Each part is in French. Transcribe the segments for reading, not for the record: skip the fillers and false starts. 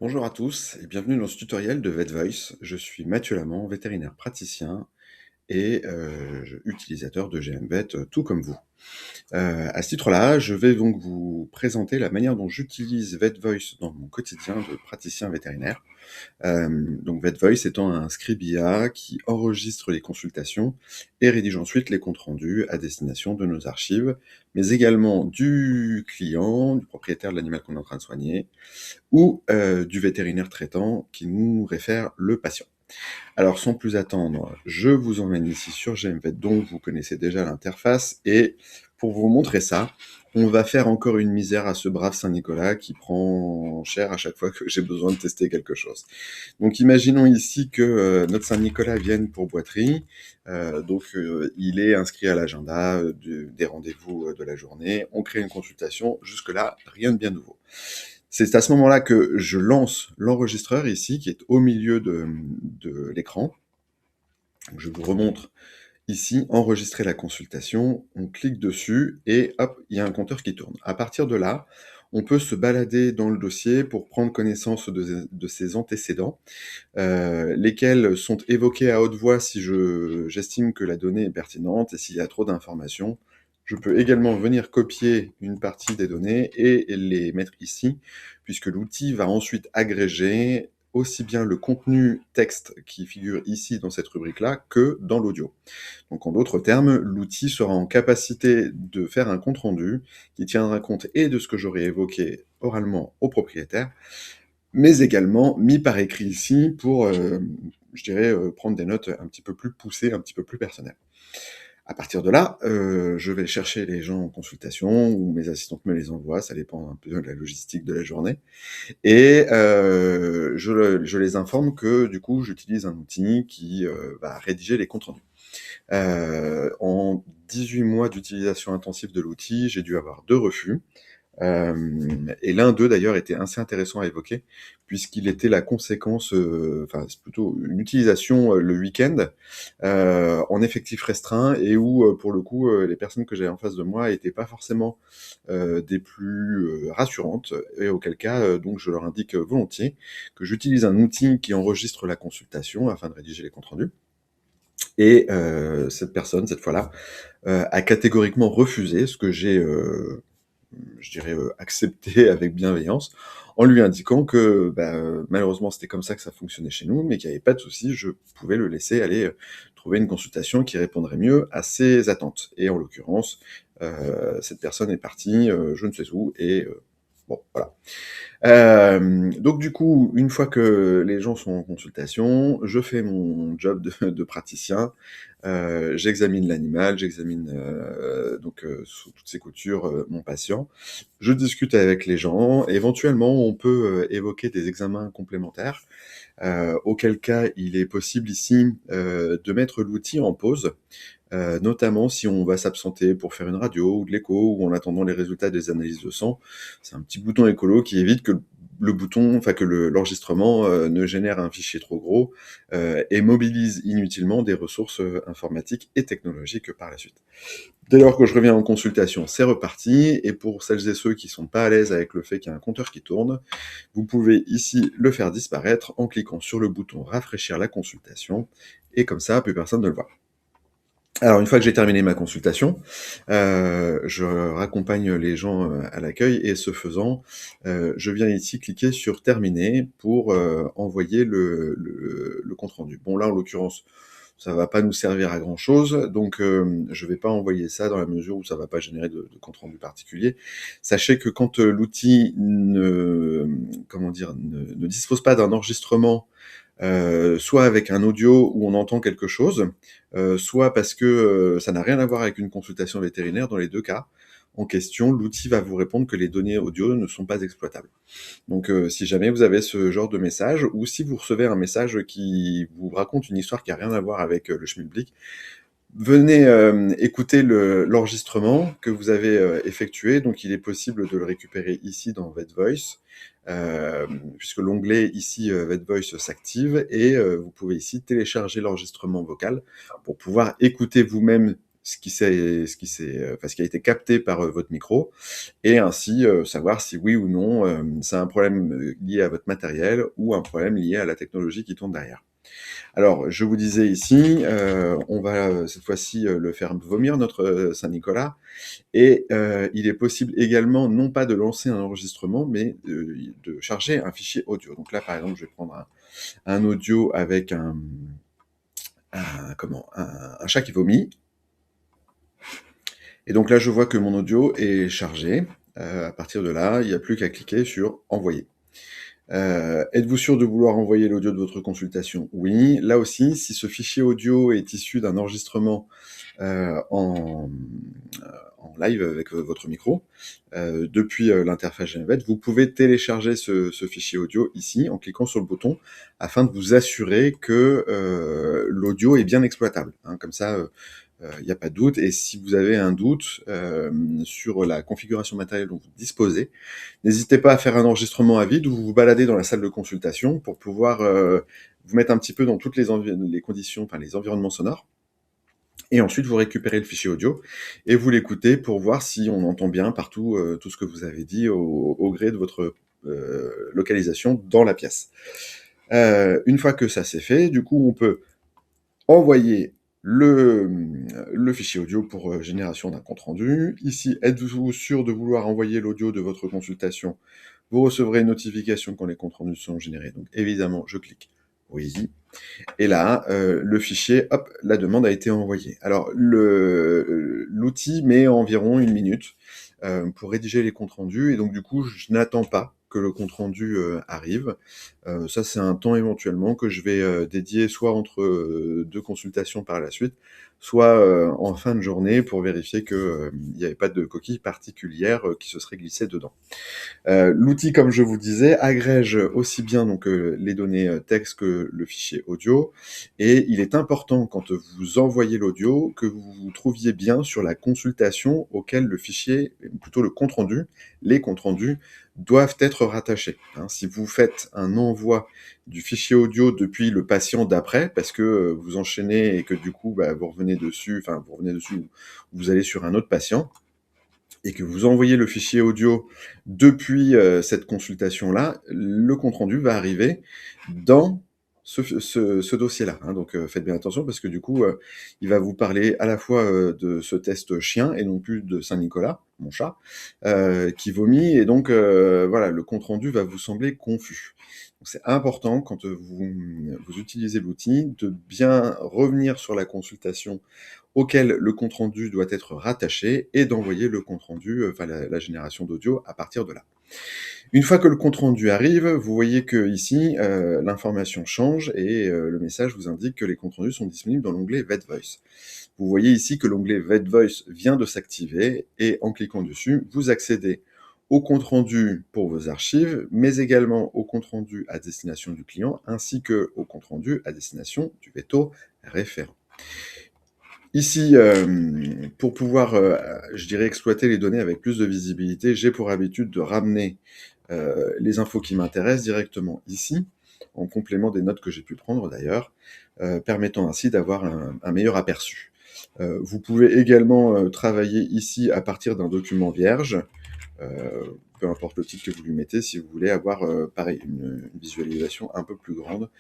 Bonjour à tous et bienvenue dans ce tutoriel de VetVoice. Je suis Mathieu Lamant, vétérinaire praticien et utilisateur de GMVet, tout comme vous. À ce titre-là, je vais donc vous présenter la manière dont j'utilise VetVoice dans mon quotidien de praticien vétérinaire. Donc VetVoice étant un script IA qui enregistre les consultations et rédige ensuite les comptes rendus à destination de nos archives, mais également du client, du propriétaire de l'animal qu'on est en train de soigner, ou du vétérinaire traitant qui nous réfère le patient. Alors sans plus attendre, je vous emmène ici sur GMVet dont vous connaissez déjà l'interface et pour vous montrer ça, on va faire encore une misère à ce brave Saint-Nicolas qui prend cher à chaque fois que j'ai besoin de tester quelque chose. Donc imaginons ici que notre Saint-Nicolas vienne pour boiterie, il est inscrit à l'agenda des rendez-vous de la journée, on crée une consultation, jusque-là, rien de bien nouveau. C'est à ce moment-là que je lance l'enregistreur ici, qui est au milieu de l'écran. Je vous remontre ici, enregistrer la consultation, on clique dessus et hop, il y a un compteur qui tourne. À partir de là, on peut se balader dans le dossier pour prendre connaissance de ses antécédents, lesquels sont évoqués à haute voix si j'estime que la donnée est pertinente et s'il y a trop d'informations. Je peux également venir copier une partie des données et les mettre ici, puisque l'outil va ensuite agréger aussi bien le contenu texte qui figure ici dans cette rubrique-là que dans l'audio. Donc en d'autres termes, l'outil sera en capacité de faire un compte-rendu qui tiendra compte et de ce que j'aurais évoqué oralement au propriétaire, mais également mis par écrit ici pour, prendre des notes un petit peu plus poussées, un petit peu plus personnelles. À partir de là, je vais chercher les gens en consultation ou mes assistantes me les envoient, ça dépend un peu de la logistique de la journée et je les informe que du coup, j'utilise un outil qui, va rédiger les comptes rendus. En 18 mois d'utilisation intensive de l'outil, j'ai dû avoir 2 refus. Et l'un d'eux d'ailleurs était assez intéressant à évoquer, puisqu'il était la conséquence, enfin c'est plutôt une utilisation le week-end, en effectif restreint et où pour le coup les personnes que j'avais en face de moi n'étaient pas forcément des plus rassurantes, et auquel cas donc je leur indique volontiers que j'utilise un outil qui enregistre la consultation afin de rédiger les comptes rendus. Et cette personne, cette fois-là, a catégoriquement refusé, ce que j'ai accepté avec bienveillance, en lui indiquant que malheureusement c'était comme ça que ça fonctionnait chez nous, mais qu'il n'y avait pas de souci, je pouvais le laisser aller trouver une consultation qui répondrait mieux à ses attentes. Et en l'occurrence, cette personne est partie, je ne sais où, et bon, voilà. Donc du coup, une fois que les gens sont en consultation, je fais mon job de praticien, j'examine l'animal, j'examine sous toutes ses coutures mon patient. Je discute avec les gens, éventuellement on peut évoquer des examens complémentaires, auquel cas il est possible ici de mettre l'outil en pause, notamment si on va s'absenter pour faire une radio ou de l'écho ou en attendant les résultats des analyses de sang. C'est un petit bouton écolo qui évite que l'enregistrement ne génère un fichier trop gros et mobilise inutilement des ressources informatiques et technologiques par la suite. Dès lors que je reviens en consultation, c'est reparti, et pour celles et ceux qui sont pas à l'aise avec le fait qu'il y a un compteur qui tourne, vous pouvez ici le faire disparaître en cliquant sur le bouton rafraîchir la consultation, et comme ça, plus personne ne le voit. Alors une fois que j'ai terminé ma consultation, je raccompagne les gens, à l'accueil et ce faisant, je viens ici cliquer sur terminer pour, envoyer le compte rendu. Bon là, en l'occurrence, ça va pas nous servir à grand chose, donc je vais pas envoyer ça dans la mesure où ça va pas générer de compte rendu particulier. Sachez que quand, l'outil ne dispose pas d'un enregistrement, soit avec un audio où on entend quelque chose, soit parce que ça n'a rien à voir avec une consultation vétérinaire. Dans les deux cas en question, l'outil va vous répondre que les données audio ne sont pas exploitables. Donc si jamais vous avez ce genre de message, ou si vous recevez un message qui vous raconte une histoire qui a rien à voir avec le schmilblick, venez écouter l'enregistrement que vous avez effectué. Donc il est possible de le récupérer ici dans VetVoice, puisque l'onglet ici VetVoice s'active, et vous pouvez ici télécharger l'enregistrement vocal pour pouvoir écouter vous-même ce qui a été capté par, votre micro et ainsi, savoir si oui ou non, c'est un problème, lié à votre matériel ou un problème lié à la technologie qui tourne derrière. Alors, je vous disais ici, on va, cette fois-ci, le faire vomir notre, Saint-Nicolas et il est possible également, non pas de lancer un enregistrement, mais de charger un fichier audio. Donc là, par exemple, je vais prendre un audio avec un chat qui vomit et donc là, je vois que mon audio est chargé. À partir de là, il n'y a plus qu'à cliquer sur «Envoyer». Êtes-vous sûr de vouloir envoyer l'audio de votre consultation? Oui. Là aussi, si ce fichier audio est issu d'un enregistrement, en live avec, votre micro, depuis, l'interface GMVET, vous pouvez télécharger ce fichier audio ici, en cliquant sur le bouton, afin de vous assurer que, l'audio est bien exploitable, hein. Comme ça, il n'y a pas de doute et si vous avez un doute, sur la configuration matérielle dont vous disposez, n'hésitez pas à faire un enregistrement à vide ou vous balader dans la salle de consultation pour pouvoir, vous mettre un petit peu dans toutes les conditions, enfin les environnements sonores et ensuite vous récupérez le fichier audio et vous l'écoutez pour voir si on entend bien partout, tout ce que vous avez dit au gré de votre, localisation dans la pièce. Une fois que ça c'est fait, du coup, on peut envoyer le fichier audio pour, génération d'un compte rendu. Ici, êtes-vous sûr de vouloir envoyer l'audio de votre consultation? Vous recevrez une notification quand les comptes rendus sont générés. Donc évidemment, je clique «Oui». Et là, le fichier, hop, la demande a été envoyée. Alors l'outil met environ 1 minute, pour rédiger les comptes rendus et donc du coup, je n'attends pas que le compte rendu, arrive. Ça, c'est un temps éventuellement que je vais, dédier soit entre, 2 consultations par la suite, soit, en fin de journée pour vérifier que, il n'y avait pas de coquille particulière, qui se serait glissée dedans. L'outil, comme je vous disais, agrège aussi bien donc les données texte que le fichier audio et il est important quand vous envoyez l'audio que vous vous trouviez bien sur la consultation auquel le fichier, plutôt le compte rendu, les comptes rendus doivent être rattachés, hein. Si vous faites un envoi du fichier audio depuis le patient d'après, parce que, vous enchaînez et que du coup, bah, vous revenez dessus, vous allez sur un autre patient, et que vous envoyez le fichier audio depuis, cette consultation-là, le compte rendu va arriver dans ce dossier-là, hein. Donc, faites bien attention parce que du coup, il va vous parler à la fois, de ce test chien et non plus de Saint-Nicolas, mon chat, qui vomit et donc, voilà, le compte rendu va vous sembler confus. Donc c'est important quand, vous utilisez l'outil de bien revenir sur la consultation auquel le compte rendu doit être rattaché et d'envoyer le compte rendu, enfin la génération d'audio à partir de là. Une fois que le compte rendu arrive, vous voyez qu'ici, l'information change et le message vous indique que les comptes rendus sont disponibles dans l'onglet VetVoice. Vous voyez ici que l'onglet VetVoice vient de s'activer et en cliquant dessus, vous accédez au compte rendu pour vos archives, mais également au compte rendu à destination du client, ainsi qu'au compte rendu à destination du veto référent. Ici, pour pouvoir, je dirais exploiter les données avec plus de visibilité, j'ai pour habitude de ramener, les infos qui m'intéressent directement ici, en complément des notes que j'ai pu prendre d'ailleurs, permettant ainsi d'avoir un meilleur aperçu. Vous pouvez également, travailler ici à partir d'un document vierge, peu importe le titre que vous lui mettez, si vous voulez avoir, pareil, une visualisation un peu plus grande,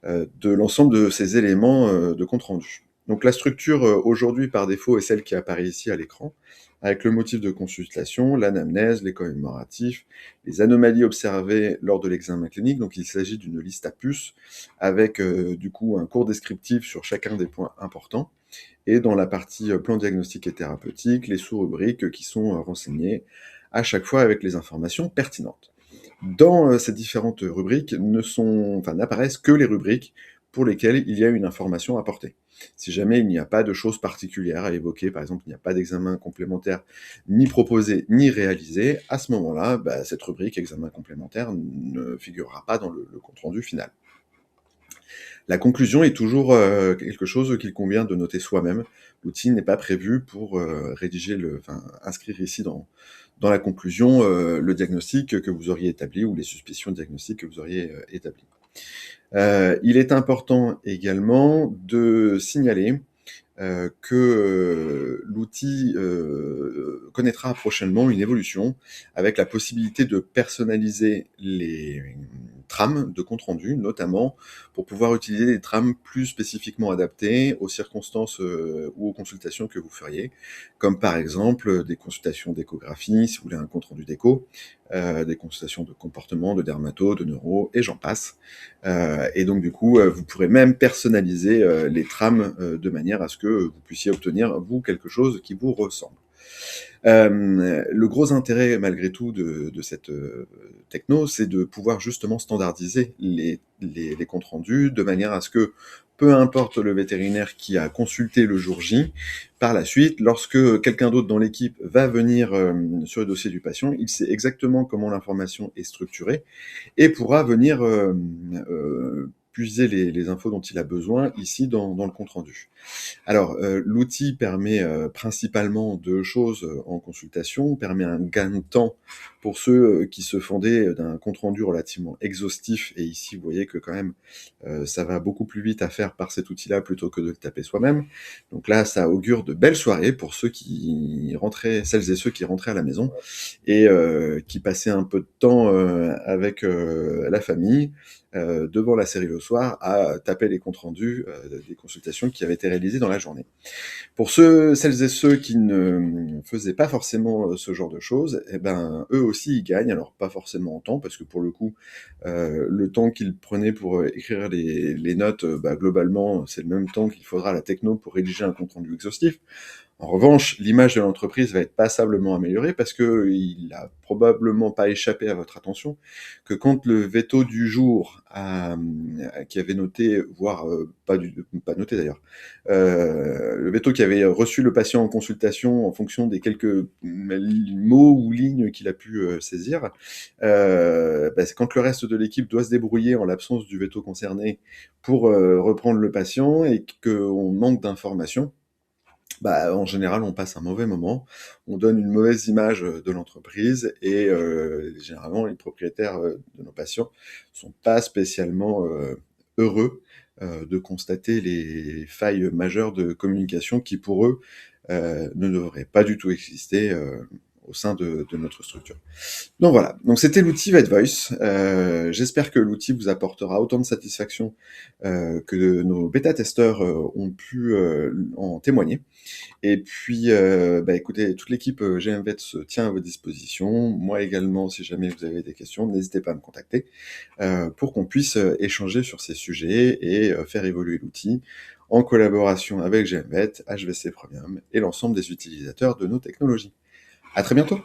de l'ensemble de ces éléments, de compte rendu. Donc la structure, aujourd'hui par défaut est celle qui apparaît ici à l'écran, avec le motif de consultation, l'anamnèse, les commémoratifs, les anomalies observées lors de l'examen clinique. Donc il s'agit d'une liste à puces avec, du coup un court descriptif sur chacun des points importants et dans la partie, plan diagnostique et thérapeutique, les sous-rubriques, qui sont, renseignées à chaque fois avec les informations pertinentes. Dans, ces différentes rubriques n'apparaissent que les rubriques pour lesquelles il y a une information à apporter. Si jamais il n'y a pas de choses particulières à évoquer, par exemple, il n'y a pas d'examen complémentaire ni proposé ni réalisé, à ce moment-là, bah, cette rubrique examen complémentaire ne figurera pas dans le compte rendu final. La conclusion est toujours, quelque chose qu'il convient de noter soi-même. L'outil n'est pas prévu pour, inscrire ici dans la conclusion, le diagnostic que vous auriez établi ou les suspicions diagnostiques que vous auriez, établies. Il est important également de signaler, que, l'outil, connaîtra prochainement une évolution avec la possibilité de personnaliser les trames de compte rendu, notamment pour pouvoir utiliser des trames plus spécifiquement adaptées aux circonstances, ou aux consultations que vous feriez. Comme par exemple, des consultations d'échographie, si vous voulez un compte rendu d'écho, des consultations de comportement, de dermato, de neuro et j'en passe. Et donc du coup, vous pourrez même personnaliser, les trames, de manière à ce que vous puissiez obtenir, vous, quelque chose qui vous ressemble. Le gros intérêt malgré tout de cette, techno, c'est de pouvoir justement standardiser les comptes rendus de manière à ce que, peu importe le vétérinaire qui a consulté le jour J, par la suite, lorsque quelqu'un d'autre dans l'équipe va venir, sur le dossier du patient, il sait exactement comment l'information est structurée et pourra venir, puiser les infos dont il a besoin ici dans le compte rendu. Alors, l'outil permet, principalement 2 choses, en consultation. Permet un gain de temps pour ceux, qui se fondaient d'un compte rendu relativement exhaustif et ici vous voyez que quand même, ça va beaucoup plus vite à faire par cet outil-là plutôt que de le taper soi-même. Donc là, ça augure de belles soirées pour celles et ceux qui rentraient à la maison et qui passaient un peu de temps, avec, la famille, devant la série le soir à taper les comptes rendus, des consultations qui avaient été réalisées dans la journée. Pour celles et ceux qui ne faisaient pas forcément, ce genre de choses, et ben, eux aussi ils gagnent, alors pas forcément en temps parce que pour le coup, le temps qu'ils prenaient pour, écrire les notes, bah, globalement, c'est le même temps qu'il faudra à la techno pour rédiger un compte rendu exhaustif. En revanche, l'image de l'entreprise va être passablement améliorée parce qu'il a probablement pas échappé à votre attention que quand le véto du jour qui avait noté, voire pas noté d'ailleurs, le véto qui avait reçu le patient en consultation en fonction des quelques mots ou lignes qu'il a pu saisir, bah, c'est quand le reste de l'équipe doit se débrouiller en l'absence du véto concerné pour reprendre le patient et qu'on manque d'informations, bah, en général, on passe un mauvais moment, on donne une mauvaise image, de l'entreprise et généralement, les propriétaires, de nos patients sont pas spécialement, heureux, de constater les failles majeures de communication qui, pour eux, ne devraient pas du tout exister, au sein de notre structure. Donc voilà, donc c'était l'outil VetVoice. J'espère que l'outil vous apportera autant de satisfaction, que nos bêta-testeurs, ont pu, en témoigner. Et puis, bah, écoutez, toute l'équipe, GMVet se tient à votre disposition. Moi également, si jamais vous avez des questions, n'hésitez pas à me contacter, pour qu'on puisse, échanger sur ces sujets et faire évoluer l'outil en collaboration avec GMVet, HVC Premium et l'ensemble des utilisateurs de nos technologies. À très bientôt!